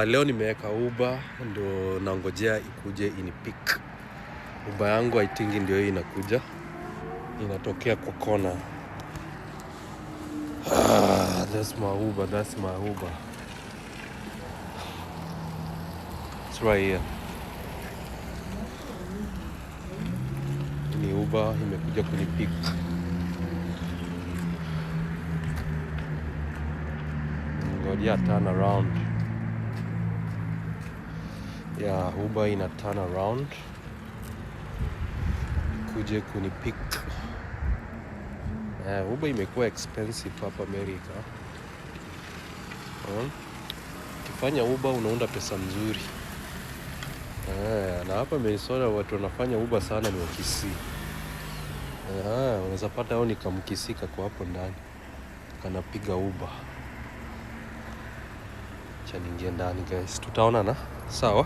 Leo nimeweka Uber, ndo nangojea ikuje inipick. Uber yangu I think ndio hii inakuja. Inatokea kwa kona. That's my Uber. It's right here. Ni Uber imekuja kunipick. Ngojea turn around. Yeah, Uber ina turn around. Kuje kunipick. Uber imekuwa expensive hapa America. Ukifanya Uber unaunda pesa mzuri. Na hapa Minnesota watu wanafanya Uber sana ni Wakisii. Unaweza pata hao ni kamkisika kwa hapo ndani. Kanapiga Uber. Acha niingie ndani guys. Tutaona na sawa.